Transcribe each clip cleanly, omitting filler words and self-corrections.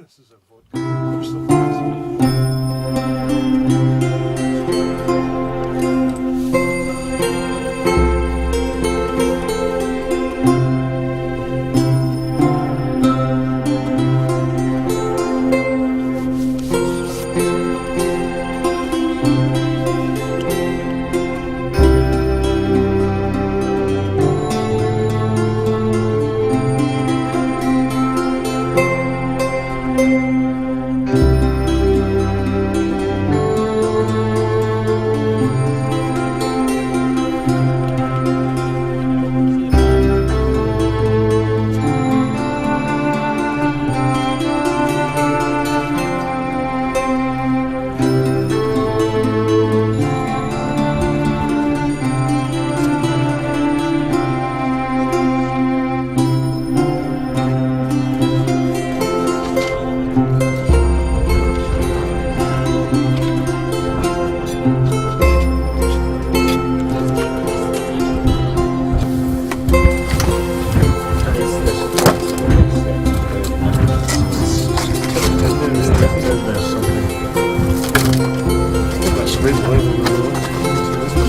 This is a vodka.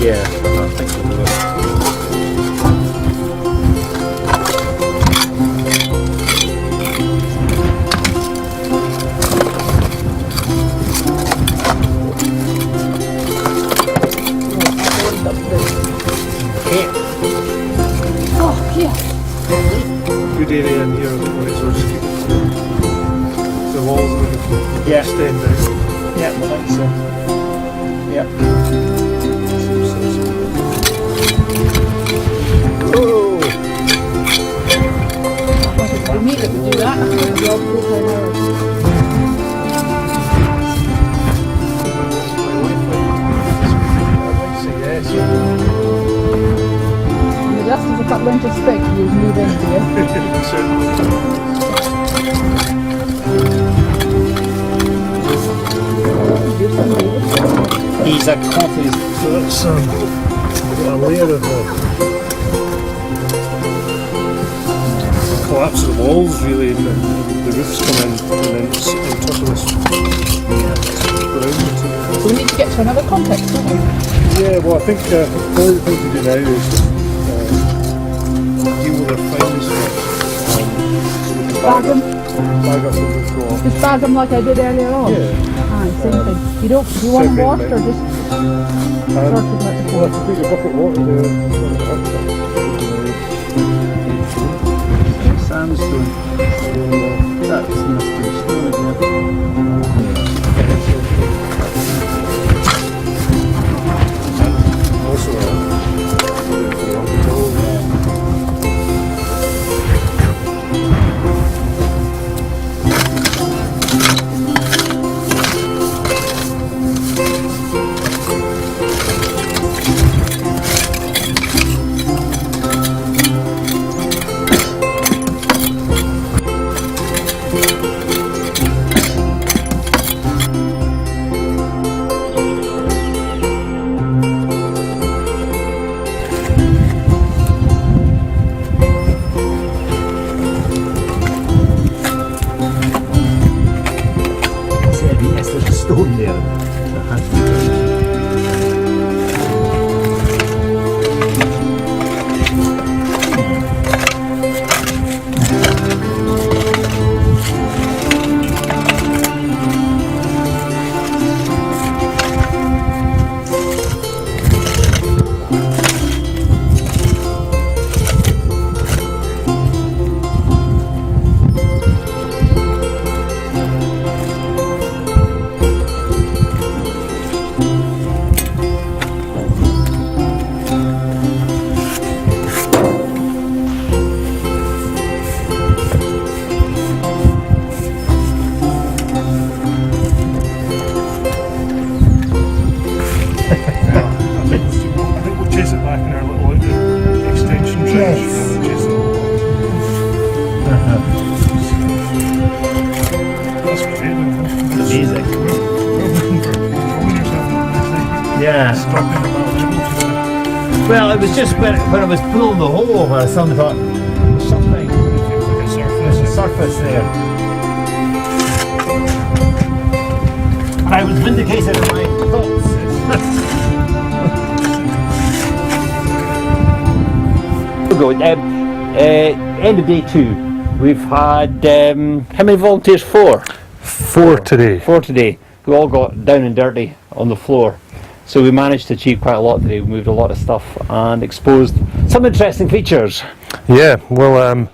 Yeah, I think so. Oh, yeah. Good area in here where it's just keep the walls and Yeah. extend out. Yeah, I think so. Yeah. Oh! We need it to do that. I think the old people know. Just as if that went to stick, you'd move into it. He's a coffee. So that's a layer of collapse of the walls really, and the roofs come in, and then it's on top of this ground material. So we need to get to another context, don't we? Yeah, well I think one of the things we do now is deal with our finds first. Bag them. Bag up the roof wall. Just bag them like I did earlier on. Yeah. Aye, same thing. You don't. Do you want them washed or just And sorted like we'll before? have to take a bucket of water there. Sandstone. That's Mr. Stone again. Also Yes, there's a stone there. There has to be. Amazing. Yeah. Well, it was just when I was pulling the hole over, I suddenly thought, there's something, there's a surface there. I was vindicated in my thoughts. We'll go. End of day 2. We've had how many volunteers? 4. 4 today. 4 today. We all got down and dirty on the floor. So we managed to achieve quite a lot today. We moved a lot of stuff and exposed some interesting features. Yeah, well,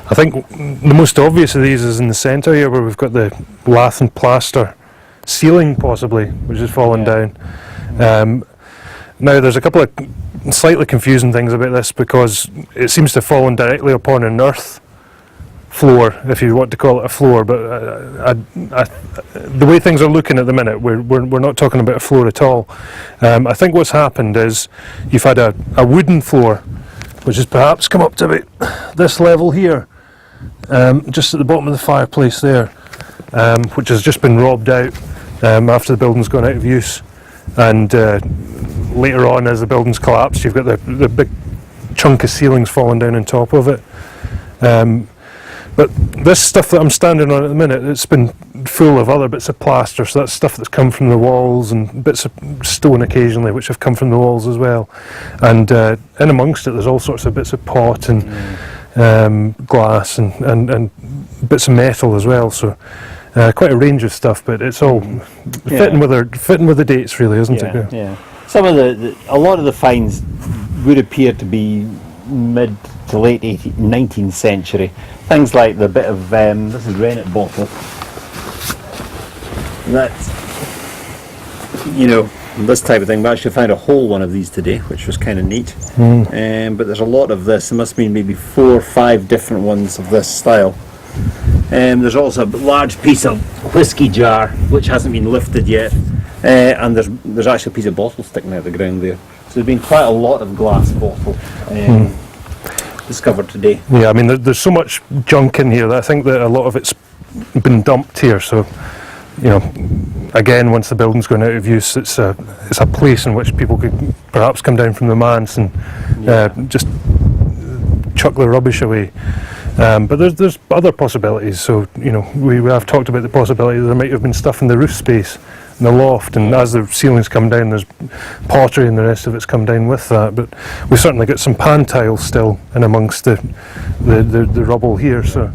I think the most obvious of these is in the centre here, where we've got the lath and plaster ceiling, possibly, which has fallen down. Now, there's a couple of slightly confusing things about this, because it seems to have fallen directly upon an earth floor, if you want to call it a floor, but the way things are looking at the minute, we're not talking about a floor at all. I think what's happened is you've had a wooden floor, which has perhaps come up to about this level here, just at the bottom of the fireplace there, which has just been robbed out after the building's gone out of use, and later on, as the building's collapsed, you've got the big chunk of ceilings falling down on top of it. But this stuff that I'm standing on at the minute, it's been full of other bits of plaster, so that's stuff that's come from the walls, and bits of stone occasionally which have come from the walls as well. And in amongst it, there's all sorts of bits of pot and glass and bits of metal as well. So quite a range of stuff, but it's all fitting with the dates, really, isn't it? Yeah. Some of a lot of the finds would appear to be mid to late 19th century. Things like the bit of this is rennet bottle. That's, this type of thing. We actually found a whole one of these today, which was kind of neat. But there's a lot of this. There must be maybe 4 or 5 different ones of this style. There's also a large piece of whiskey jar which hasn't been lifted yet, and there's actually a piece of bottle sticking out of the ground there. So there's been quite a lot of glass bottle discovered today. Yeah, I mean, there's so much junk in here that I think that a lot of it's been dumped here. So, again, once the building's gone out of use, it's a place in which people could perhaps come down from the manse and just chuck the rubbish away. But there's other possibilities. So, we have talked about the possibility that there might have been stuff in the roof space, in the loft, and as the ceilings come down, there's pottery and the rest of it's come down with that. But we've certainly got some pan tiles still in amongst the rubble here. So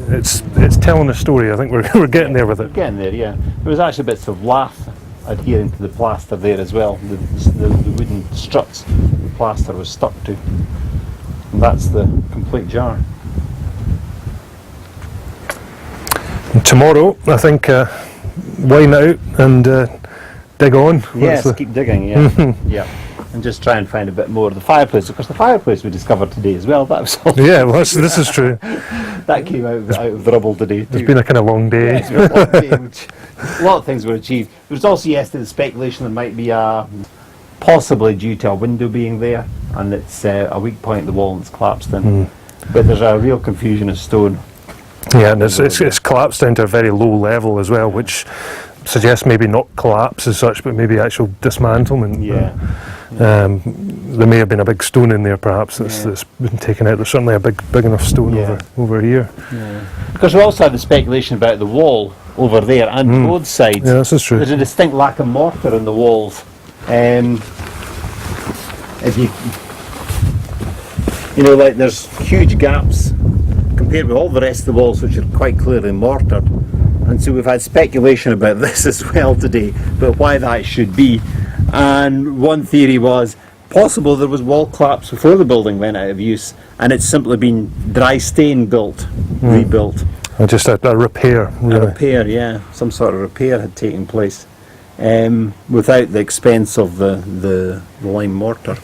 it's telling a story. I think we're getting there with it. Getting there, yeah. There was actually bits of lath adhering to the plaster there as well. The wooden struts the plaster was stuck to. And that's the complete jar. And tomorrow, I think, line it out and dig on. Yes, keep digging, yeah. Yeah. And just try and find a bit more of the fireplace. Of course, the fireplace we discovered today as well. That was all. Yeah, well, this is true. That came out of the rubble today too. It's been a kind of long day. Yeah, it's been a long day, which a lot of things were achieved. There was also yesterday the speculation there might be possibly due to a window being there, and it's a weak point in the wall and it's collapsed in. But there's a real confusion of stone. Yeah, and it's collapsed down to a very low level as well, which suggests maybe not collapse as such, but maybe actual dismantlement. Yeah. There may have been a big stone in there, perhaps, that's been taken out. There's certainly a big enough stone over here. Yeah. Because we also had the speculation about the wall over there and both sides. Yeah, this is true. There's a distinct lack of mortar in the walls. If like there's huge gaps compared with all the rest of the walls, which are quite clearly mortared. And so we've had speculation about this as well today, about why that should be. And one theory was possible there was wall collapse before the building went out of use, and it's simply been dry stain built, rebuilt. Just a repair, really. A repair, yeah. Some sort of repair had taken place without the expense of the lime mortar.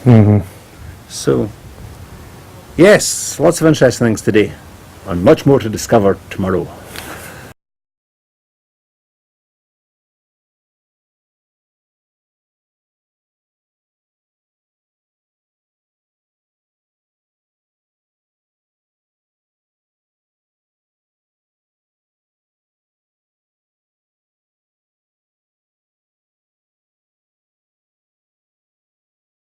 So, yes, lots of interesting things today, and much more to discover tomorrow.